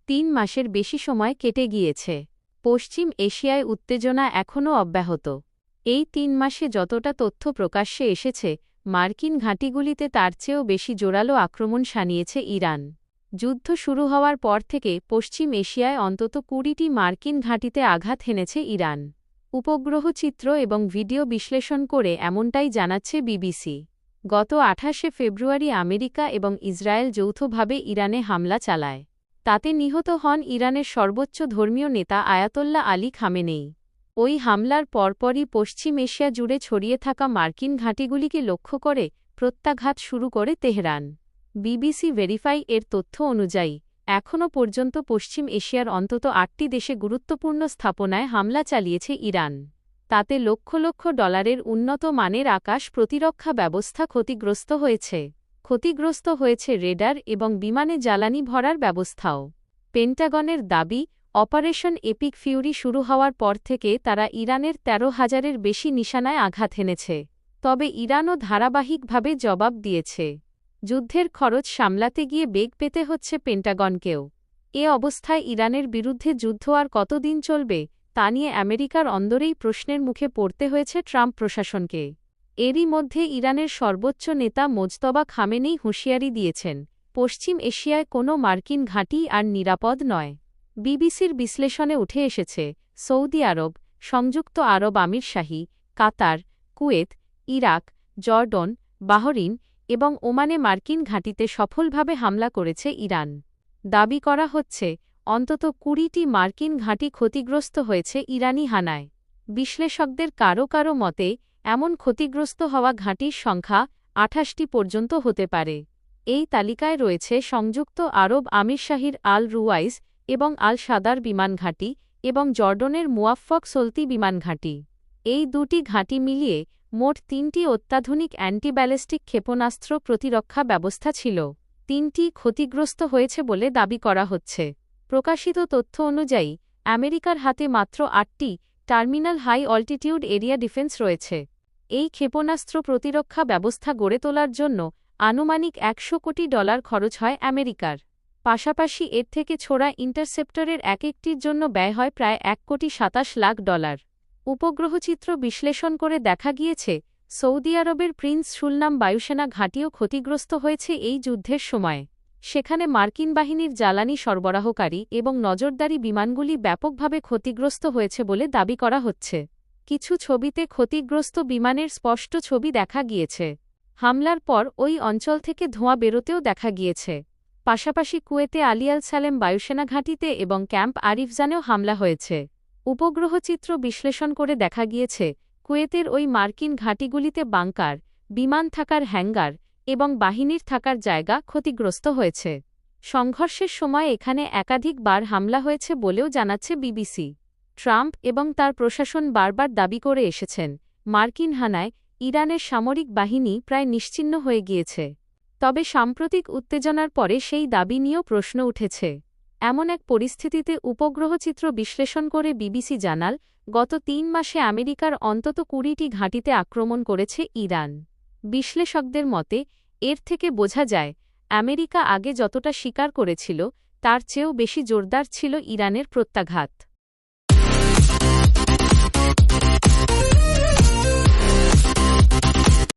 3 মাসের বেশি সময় কেটে গিয়েছে। পশ্চিম এশিয়ায় উত্তেজনা এখনও অব্যাহত। এই 3 মাসে যতটা তথ্য প্রকাশ্যে এসেছে, মার্কিন ঘাঁটিগুলিতে তার চেয়েও বেশি জোরালো আক্রমণ শানিয়েছে ইরান। যুদ্ধ শুরু হওয়ার পর থেকে পশ্চিম এশিয়ায় অন্তত 20টি মার্কিন ঘাঁটিতে আঘাত হেনেছে ইরান। উপগ্রহ চিত্র এবং ভিডিও বিশ্লেষণ করে এমনটাই জানাচ্ছে বিবিসি। গত 28শে ফেব্রুয়ারি আমেরিকা এবং ইসরায়েল যৌথভাবে ইরানে হামলা চালায়। তাতে নিহত হন ইরানের সর্বোচ্চ ধর্মীয় নেতা আয়াতোল্লাহ আলী খামেনেই। ওই হামলার পরপরই পশ্চিম এশিয়া জুড়ে ছড়িয়ে থাকা মার্কিন ঘাঁটিগুলিকে লক্ষ্য করে প্রত্যাঘাত শুরু করে তেহরান। বিবিসি ভেরিফাই এর তথ্য অনুযায়ী এখনও পর্যন্ত পশ্চিম এশিয়ার অন্তত 8টি দেশে গুরুত্বপূর্ণ স্থাপনায় হামলা চালিয়েছে ইরান। তাতে লক্ষ লক্ষ ডলারের উন্নত মানের আকাশ প্রতিরক্ষা ব্যবস্থা ক্ষতিগ্রস্ত হয়েছে। ক্ষতিগ্রস্ত হয়েছে রেডার এবং বিমানে জ্বালানি ভরার ব্যবস্থাও। পেন্টাগনের দাবি, অপারেশন এপিক ফিউরি শুরু হওয়ার পর থেকে তারা ইরানের 13,000-এর বেশি নিশানায় আঘাত হেনেছে। তবে ইরানও ধারাবাহিকভাবে জবাব দিয়েছে। যুদ্ধের খরচ সামলাতে গিয়ে বেগ পেতে হচ্ছে পেন্টাগনকেও। এ অবস্থায় ইরানের বিরুদ্ধে যুদ্ধ আর কতদিন চলবে, তা নিয়ে আমেরিকার অন্দরেই প্রশ্নের মুখে পড়তে হয়েছে ট্রাম্প প্রশাসনকে। এরই মধ্যে ইরানের সর্বোচ্চ নেতা মোজতবা খামেনেই হুঁশিয়ারি দিয়েছেন, পশ্চিম এশিয়ায় কোনো মার্কিন ঘাঁটি আর নিরাপদ নয়। বিবিসির বিশ্লেষণে উঠে এসেছে, সৌদি আরব, সংযুক্ত আরব আমিরশাহী, কাতার, কুয়েত, ইরাক, জর্ডন, বাহরিন এবং ওমানে মার্কিন ঘাঁটিতে সফলভাবে হামলা করেছে ইরান। দাবি করা হচ্ছে, অন্তত 20টি মার্কিন ঘাঁটি ক্ষতিগ্রস্ত হয়েছে ইরানি হানায়। বিশ্লেষকদের কারও কারও মতে, এমন ক্ষতিগ্রস্ত হওয়া ঘাঁটির সংখ্যা 28টি পর্যন্ত হতে পারে। এই তালিকায় রয়েছে সংযুক্ত আরব আমিরশাহীর আল রুওয়াইস এবং আল সাদার বিমান ঘাঁটি এবং জর্ডনের মুয়াফফক সলতি বিমান ঘাঁটি। এই দুটি ঘাঁটি মিলিয়ে মোট 3টি অত্যাধুনিক অ্যান্টি-ব্যালিস্টিক ক্ষেপণাস্ত্র প্রতিরক্ষা ব্যবস্থা ছিল। 3টি ক্ষতিগ্রস্ত হয়েছে বলে দাবি করা হচ্ছে। প্রকাশিত তথ্য অনুযায়ী আমেরিকার হাতে মাত্র 8টি terminal high altitude area defence রয়েছে। এই ক্ষেপণাস্ত্র প্রতিরক্ষা ব্যবস্থা গড়ে তোলার জন্য আনুমানিক $100 কোটি খরচ হয় আমেরিকার। পাশাপাশি এর থেকে ছোড়া ইন্টারসেপ্টরের এক একটির জন্য ব্যয় হয় প্রায় $1,27,00,000। উপগ্রহচিত্র বিশ্লেষণ করে দেখা গিয়েছে, সৌদি আরবের প্রিন্স সুলতান বায়ুসেনা ঘাঁটিও ক্ষতিগ্রস্ত হয়েছে এই যুদ্ধের সময়। সেখানে মার্কিন বাহিনীর জ্বালানি সরবরাহকারী এবং নজরদারি বিমানগুলি ব্যাপকভাবে ক্ষতিগ্রস্ত হয়েছে বলে দাবি করা হচ্ছে। কিছু ছবিতে ক্ষতিগ্রস্ত বিমানের স্পষ্ট ছবি দেখা গিয়েছে। হামলার পর ওই অঞ্চল থেকে ধোঁয়া বেরোতেও দেখা গিয়েছে। পাশাপাশি কুয়েতে আলী আল সালেম বায়ুসেনা ঘাঁটিতে এবং ক্যাম্প আরিফজানেও হামলা হয়েছে। উপগ্রহচিত্র বিশ্লেষণ করে দেখা গিয়েছে, কুয়েতের ওই মার্কিন ঘাঁটিগুলিতে বাংকার, বিমান থাকার হ্যাঙ্গার এবং বাহিনীর থাকার জায়গা ক্ষতিগ্রস্ত হয়েছে। সংঘর্ষের সময় এখানে একাধিকবার হামলা হয়েছে বলেও জানাচ্ছে বিবিসি। ট্রাম্প এবং তার প্রশাসন বারবার দাবি করে এসেছেন, মার্কিন হানায় ইরানের সামরিক বাহিনী প্রায় নিশ্চিহ্ন হয়ে গিয়েছে। তবে সাম্প্রতিক উত্তেজনার পরে সেই দাবি নিয়েও প্রশ্ন উঠেছে। এমন এক পরিস্থিতিতে উপগ্রহচিত্র বিশ্লেষণ করে বিবিসি জানাল, গত 3 মাসে আমেরিকার অন্তত 20টি ঘাঁটিতে আক্রমণ করেছে ইরান। বিশ্লেষকদের মতে, এর থেকে বোঝা যায়, আমেরিকা আগে যতটা স্বীকার করেছিল, তার চেয়েও বেশি জোরদার ছিল ইরানের প্রত্যাঘাত।